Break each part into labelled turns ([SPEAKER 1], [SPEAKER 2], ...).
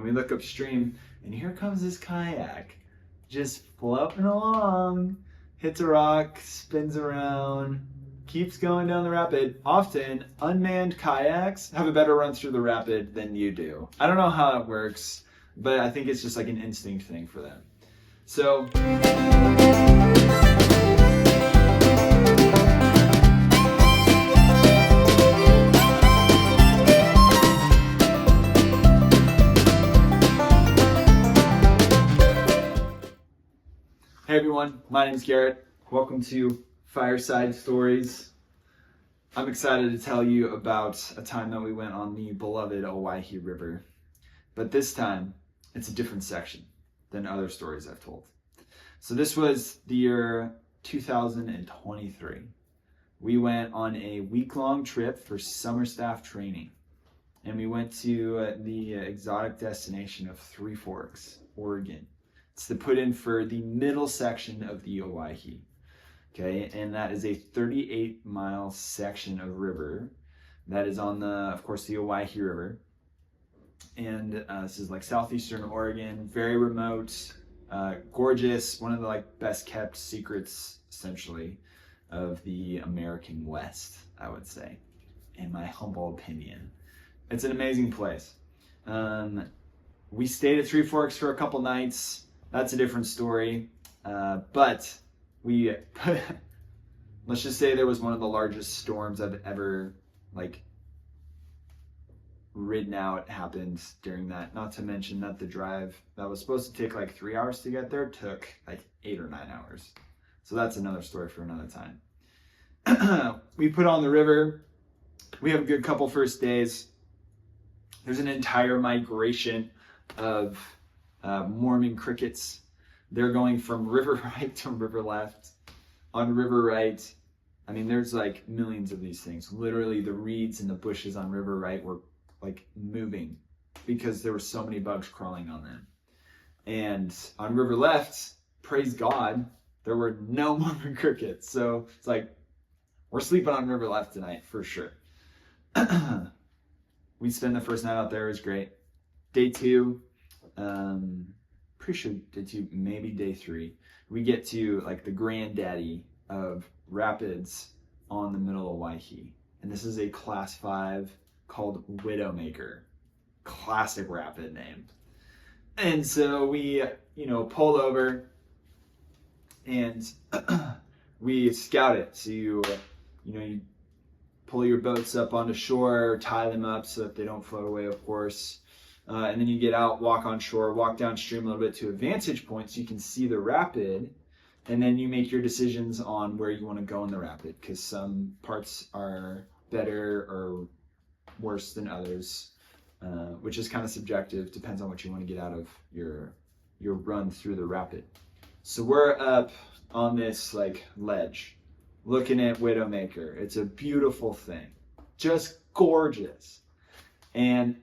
[SPEAKER 1] we look upstream, and here comes this kayak, just floating along, hits a rock, spins around, keeps going down the rapid. Often, unmanned kayaks have a better run through the rapid than you do. I don't know how it works, but I think it's just like an instinct thing for them. So... Hey everyone, my name is Garrett. Welcome to Fireside Stories. I'm excited to tell you about a time that we went on the beloved Owyhee River. But this time, it's a different section than other stories I've told. So this was the year 2023. We went on a week-long trip for summer staff training. And we went to the exotic destination of Three Forks, Oregon. It's to put in for the middle section of the Owyhee, okay? And that is a 38-mile section of river that is on of course, the Owyhee River. And this is like southeastern Oregon, very remote, gorgeous, one of the best kept secrets, essentially, of the American West, I would say, in my humble opinion. It's an amazing place. We stayed at Three Forks for a couple nights. That's a different story, but let's just say there was one of the largest storms I've ever ridden out happened during that. Not to mention that the drive that was supposed to take 3 hours to get there took 8 or 9 hours. So that's another story for another time. We put on the river. We have a good couple first days. There's an entire migration of Mormon crickets. They're going from river right to river left. On river right, I mean, there's millions of these things. Literally, the reeds and the bushes on river right were moving because there were so many bugs crawling on them. And on river left, praise God, there were no Mormon crickets. So it's we're sleeping on river left tonight for sure. We spent the first night out there. It was great. Day two, pretty sure day two, maybe day three, we get to the granddaddy of rapids on the middle of Owyhee. And this is a class 5 called Widowmaker. Classic rapid name. And so we, pull over and we scout it. So you pull your boats up onto shore, tie them up so that they don't float away, of course. And then you get out, walk on shore, walk downstream a little bit to a vantage point so you can see the rapid. And then you make your decisions on where you want to go in the rapid, because some parts are better or worse than others, which is kind of subjective. Depends on what you want to get out of your run through the rapid. So we're up on this ledge, looking at Widowmaker. It's a beautiful thing, just gorgeous. And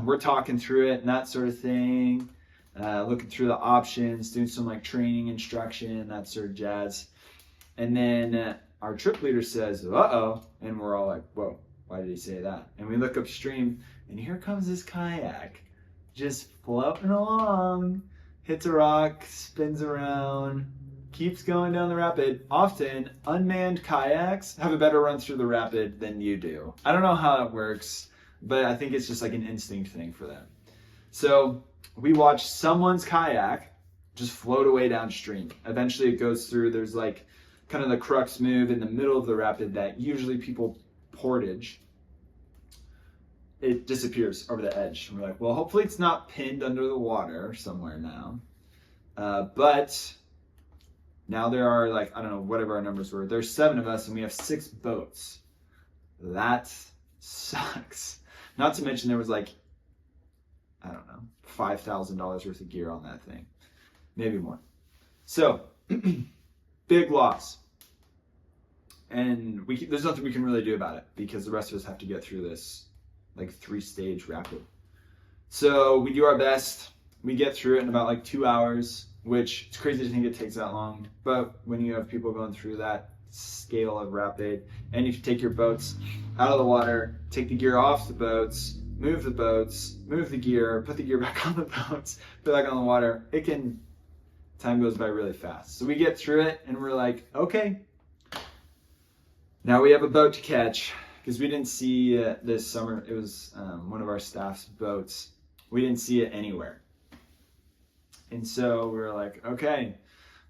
[SPEAKER 1] we're talking through it and that sort of thing, looking through the options, doing some training instruction, that sort of jazz. And then our trip leader says, uh-oh, and we're all whoa, why did he say that? And we look upstream, and here comes this kayak, just floating along, hits a rock, spins around, keeps going down the rapid. Often, unmanned kayaks have a better run through the rapid than you do. I don't know how it works, but I think it's just an instinct thing for them. So we watch someone's kayak just float away downstream. Eventually it goes through, there's kind of the crux move in the middle of the rapid that usually people portage. It disappears over the edge. And we're well, hopefully it's not pinned under the water somewhere now. But now there are I don't know, whatever our numbers were. There's 7 of us and we have 6 boats. That sucks. Not to mention there was I don't know, $5,000 worth of gear on that thing. Maybe more. So, big loss. And there's nothing we can really do about it because the rest of us have to get through this 3-stage rapid. So we do our best. We get through it in about 2 hours, which it's crazy to think it takes that long. But when you have people going through that scale of rapid, and you take your boats out of the water, take the gear off the boats, move the boats, move the gear, put the gear back on the boats, put it back on the water. Time goes by really fast. So we get through it and we're like, okay, now we have a boat to catch, because we didn't see this summer. It was one of our staff's boats. We didn't see it anywhere. And so we were like, okay,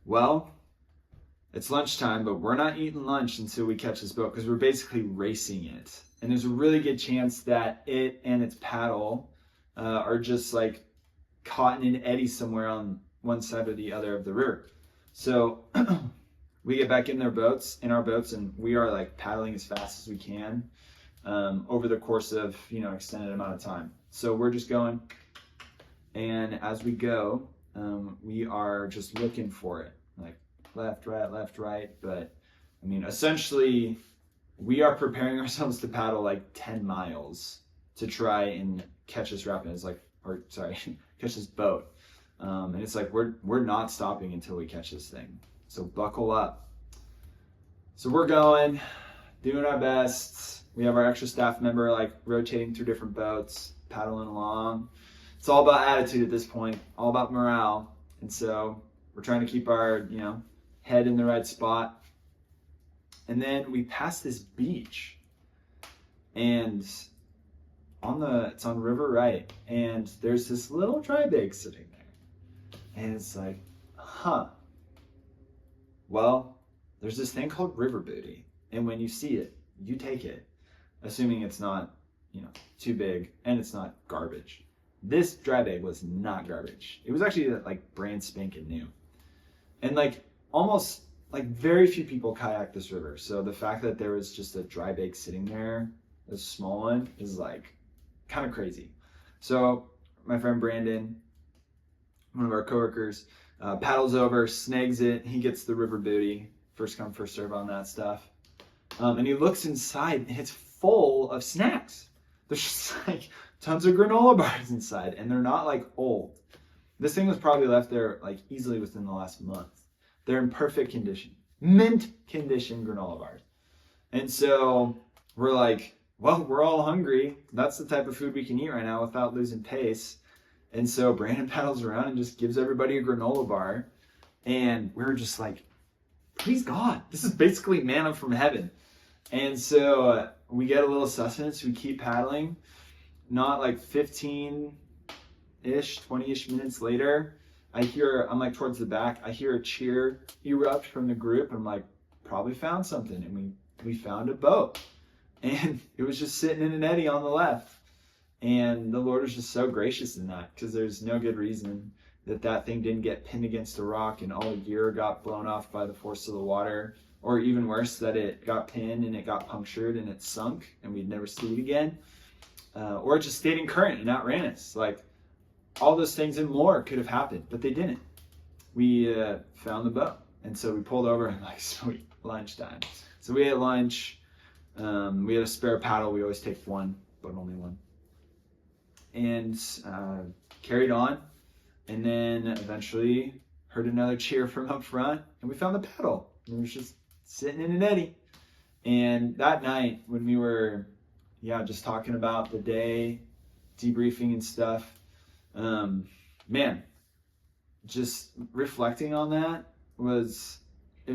[SPEAKER 1] well, it's lunchtime, but we're not eating lunch until we catch this boat, because we're basically racing it. And there's a really good chance that it and its paddle are just like caught in an eddy somewhere on one side or the other of the river. So we get back in our boats, and we are like paddling as fast as we can over the course of, extended amount of time. So we're just going, and as we go, we are just looking for it, like left, right. But I mean, essentially, we are preparing ourselves to paddle like 10 miles to try and catch this rapid. Catch this boat. And it's like, we're not stopping until we catch this thing. So buckle up. So we're going, doing our best. We have our extra staff member like rotating through different boats, paddling along. It's all about attitude at this point, all about morale. And so we're trying to keep our, head in the right spot. And then we pass this beach, and it's on River Right, and there's this little dry bag sitting there. And it's like, well, there's this thing called river booty, and when you see it, you take it, assuming it's not, too big and it's not garbage. This dry bag was not garbage. It was actually like brand spanking new. And almost very few people kayak this river. So the fact that there was just a dry bag sitting there, a small one, is kind of crazy. So my friend Brandon, one of our coworkers, paddles over, snags it. He gets the river booty, first come, first serve on that stuff. And he looks inside, and it's full of snacks. There's just tons of granola bars inside, and they're not old. This thing was probably left there easily within the last month. They're in perfect condition, mint condition granola bars. And so we're like, well, we're all hungry. That's the type of food we can eat right now without losing pace. And so Brandon paddles around and just gives everybody a granola bar. And we're just like, please God, this is basically manna from heaven. And so we get a little sustenance. We keep paddling. Not 15-ish, 20-ish minutes later, I'm towards the back, I hear a cheer erupt from the group. I'm like, probably found something. And we found a boat. And it was just sitting in an eddy on the left. And the Lord was just so gracious in that, because there's no good reason that thing didn't get pinned against a rock and all the gear got blown off by the force of the water. Or even worse, that it got pinned and it got punctured and it sunk and we'd never see it again. Or it just stayed in current and outran us. All those things and more could have happened, but they didn't. We found the boat. And so we pulled over and sweet, lunchtime. So we ate lunch. We had a spare paddle. We always take one, but only one. And carried on. And then eventually heard another cheer from up front, and we found the paddle. And it was just sitting in an eddy. And that night when we were, just talking about the day, debriefing and stuff, just reflecting on that it was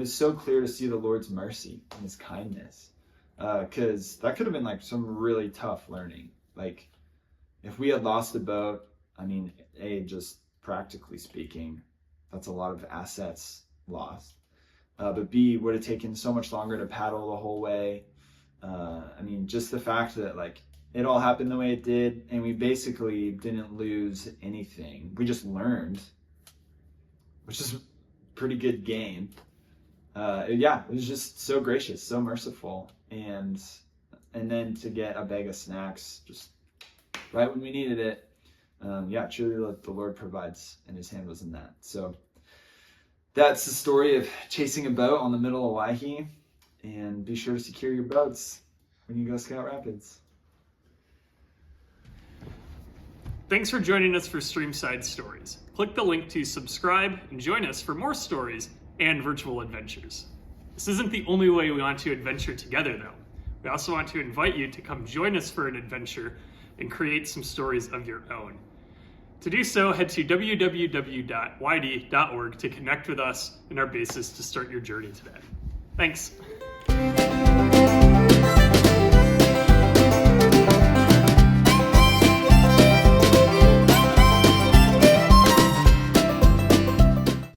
[SPEAKER 1] so clear to see the Lord's mercy and his kindness. Because that could have been some really tough learning. If we had lost the boat, just practically speaking, that's a lot of assets lost. But B, would have taken so much longer to paddle the whole way. Just the fact that it all happened the way it did, and we basically didn't lose anything. We just learned, which is a pretty good gain. It was just so gracious, so merciful, and then to get a bag of snacks just right when we needed it. Truly the Lord provides, and his hand was in that. So that's the story of chasing a boat on the middle of Waihee. And be sure to secure your boats when you go scout rapids.
[SPEAKER 2] Thanks for joining us for Streamside Stories. Click the link to subscribe and join us for more stories and virtual adventures. This isn't the only way we want to adventure together, though. We also want to invite you to come join us for an adventure and create some stories of your own. To do so, head to www.yd.org to connect with us and our basis to start your journey today. Thanks.